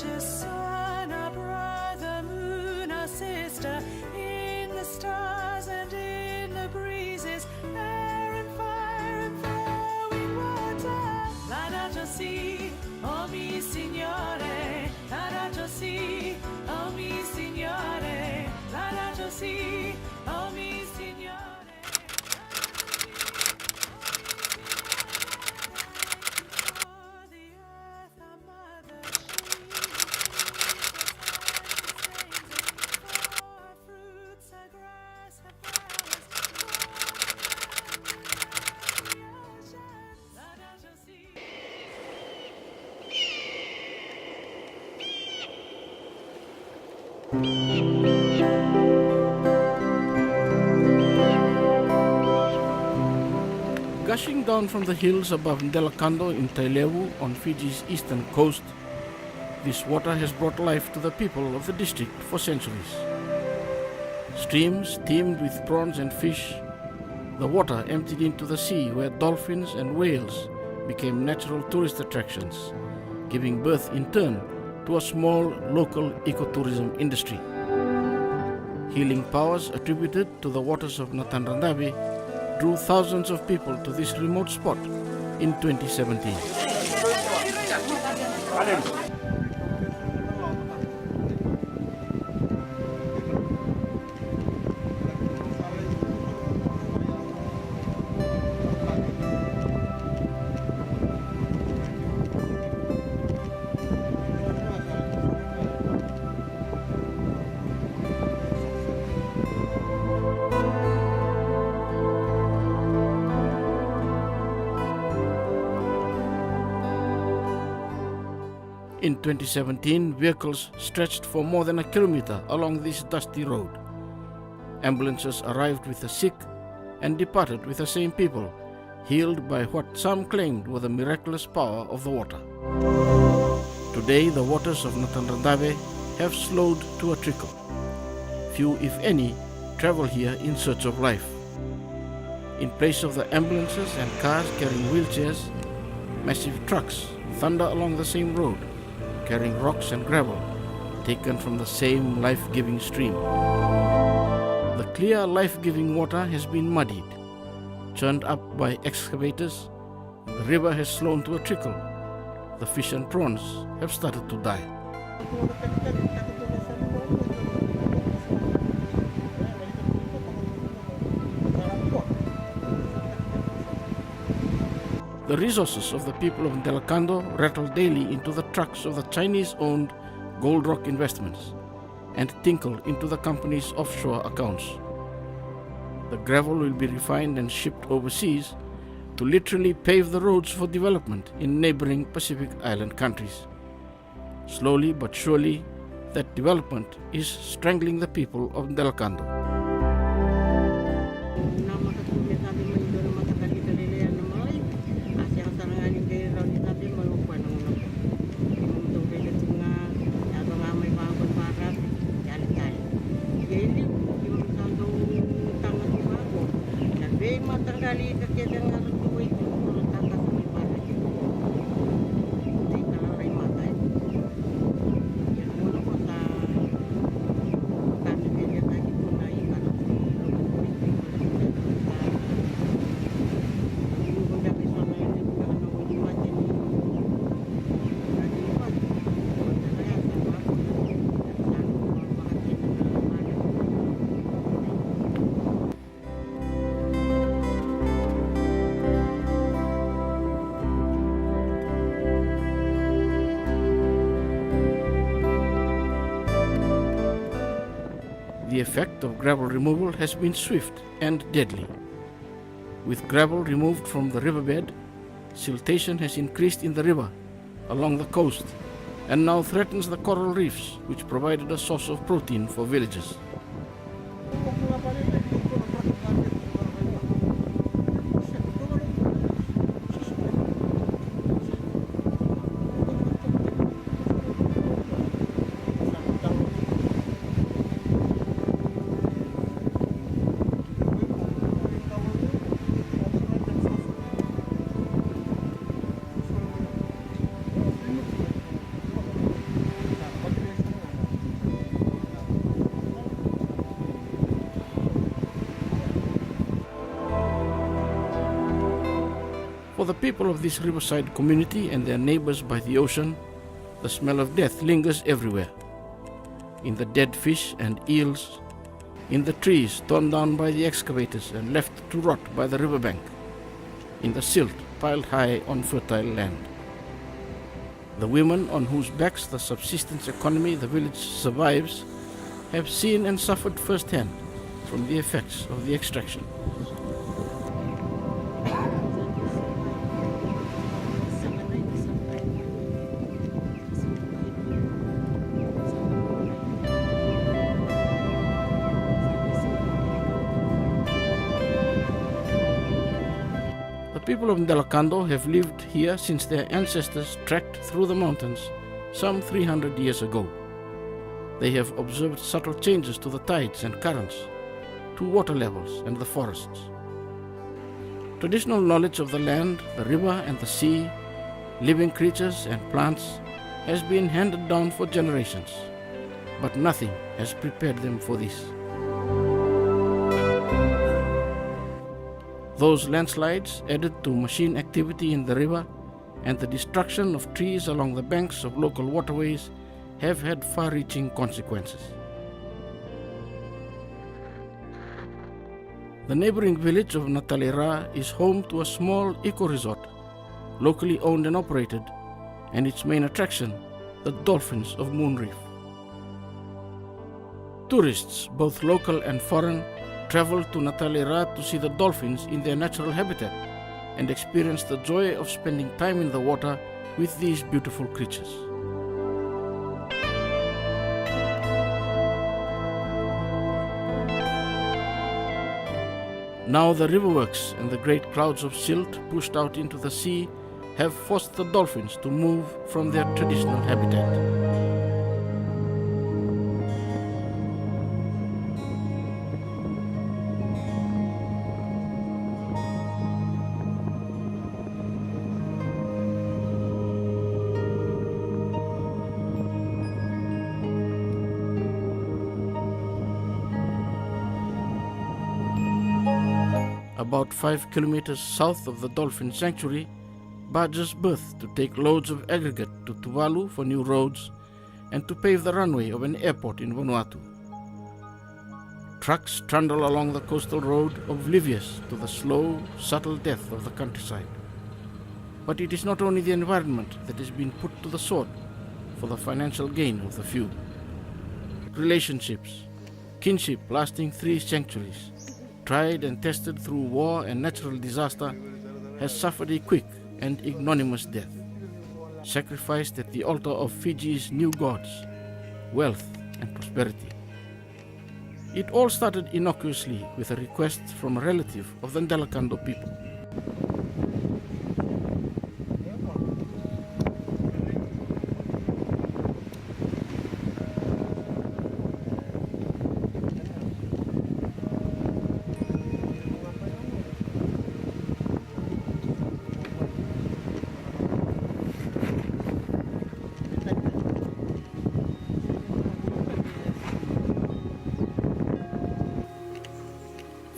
just sun, a brother, moon, a sister, in the stars and in the breezes, air and fire and flowing water. L'adagio si, oh mi signore, l'adagio si, oh mi signore, l'adagio si, oh mi signore. Gushing down from the hills above Ndelakando in Tailevu on Fiji's eastern coast, this water has brought life to the people of the district for centuries. Streams teemed with prawns and fish, the water emptied into the sea where dolphins and whales became natural tourist attractions, giving birth in turn to a small local ecotourism industry. Healing powers attributed to the waters of Natanrandabe drew thousands of people to this remote spot in 2017. In 2017, vehicles stretched for more than a kilometer along this dusty road. Ambulances arrived with the sick and departed with the same people, healed by what some claimed were the miraculous power of the water. Today, the waters of Natanrandabe have slowed to a trickle. Few, if any, travel here in search of life. In place of the ambulances and cars carrying wheelchairs, massive trucks thunder along the same road, carrying rocks and gravel taken from the same life-giving stream. The clear life-giving water has been muddied, churned up by excavators. The river has slowed to a trickle. The fish and prawns have started to die. The resources of the people of Ndelakando rattle daily into the trucks of the Chinese-owned Gold Rock Investments and tinkle into the company's offshore accounts. The gravel will be refined and shipped overseas to literally pave the roads for development in neighboring Pacific Island countries. Slowly but surely, that development is strangling the people of Ndelakando. The effect of gravel removal has been swift and deadly. With gravel removed from the riverbed, siltation has increased in the river, along the coast, and now threatens the coral reefs, which provided a source of protein for villagers. For the people of this riverside community and their neighbors by the ocean, the smell of death lingers everywhere. In the dead fish and eels, in the trees torn down by the excavators and left to rot by the riverbank, in the silt piled high on fertile land. The women on whose backs the subsistence economy the village survives have seen and suffered firsthand from the effects of the extraction. The people of Ndelakando have lived here since their ancestors trekked through the mountains some 300 years ago. They have observed subtle changes to the tides and currents, to water levels and the forests. Traditional knowledge of the land, the river and the sea, living creatures and plants has been handed down for generations, but nothing has prepared them for this. Those landslides, added to machine activity in the river and the destruction of trees along the banks of local waterways, have had far-reaching consequences. The neighboring village of Natalera is home to a small eco-resort, locally owned and operated, and its main attraction, the dolphins of Moon Reef. Tourists, both local and foreign, travel to Natalera to see the dolphins in their natural habitat and experience the joy of spending time in the water with these beautiful creatures. Now the riverworks and the great clouds of silt pushed out into the sea have forced the dolphins to move from their traditional habitat. About 5 kilometers south of the dolphin sanctuary, barges berth to take loads of aggregate to Tuvalu for new roads and to pave the runway of an airport in Vanuatu. Trucks trundle along the coastal road, oblivious to the slow, subtle death of the countryside. But it is not only the environment that has been put to the sword for the financial gain of the few. Relationships, kinship lasting 3 centuries, tried and tested through war and natural disaster, has suffered a quick and ignominious death, sacrificed at the altar of Fiji's new gods, wealth and prosperity. It all started innocuously with a request from a relative of the Ndelakando people.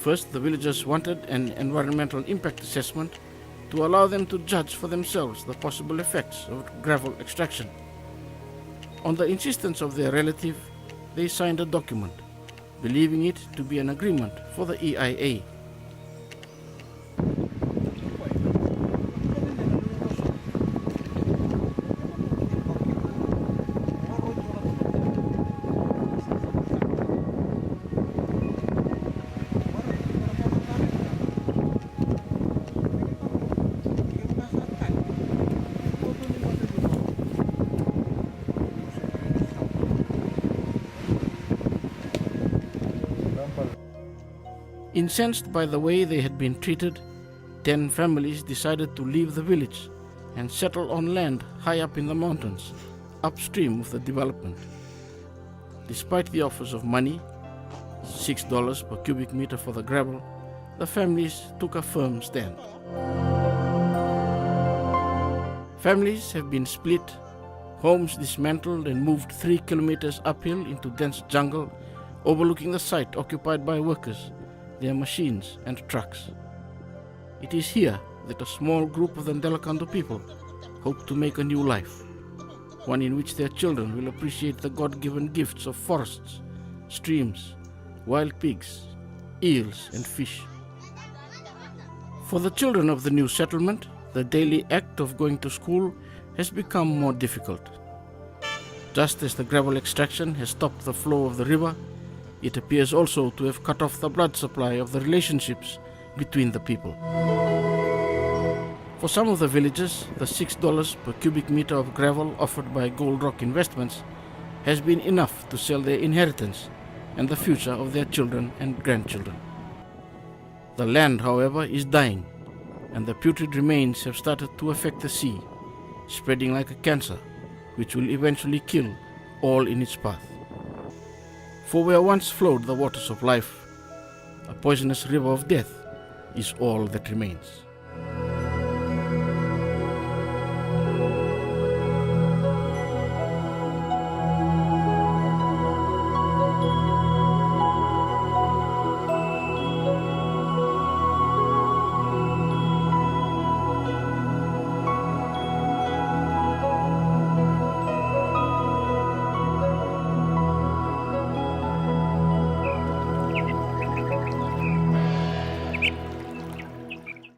First, the villagers wanted an environmental impact assessment to allow them to judge for themselves the possible effects of gravel extraction. On the insistence of their relative, they signed a document, believing it to be an agreement for the EIA. Incensed by the way they had been treated, 10 families decided to leave the village and settle on land high up in the mountains, upstream of the development. Despite the offers of money, $6 per cubic meter for the gravel, the families took a firm stand. Families have been split, homes dismantled and moved 3 kilometers uphill into dense jungle overlooking the site occupied by workers, their machines and trucks. It is here that a small group of the Ndelakanto people hope to make a new life, one in which their children will appreciate the God-given gifts of forests, streams, wild pigs, eels and fish. For the children of the new settlement, the daily act of going to school has become more difficult. Just as the gravel extraction has stopped the flow of the river, it appears also to have cut off the blood supply of the relationships between the people. For some of the villages, the $6 per cubic meter of gravel offered by Gold Rock Investments has been enough to sell their inheritance and the future of their children and grandchildren. The land, however, is dying, and the putrid remains have started to affect the sea, spreading like a cancer, which will eventually kill all in its path. For where once flowed the waters of life, a poisonous river of death is all that remains.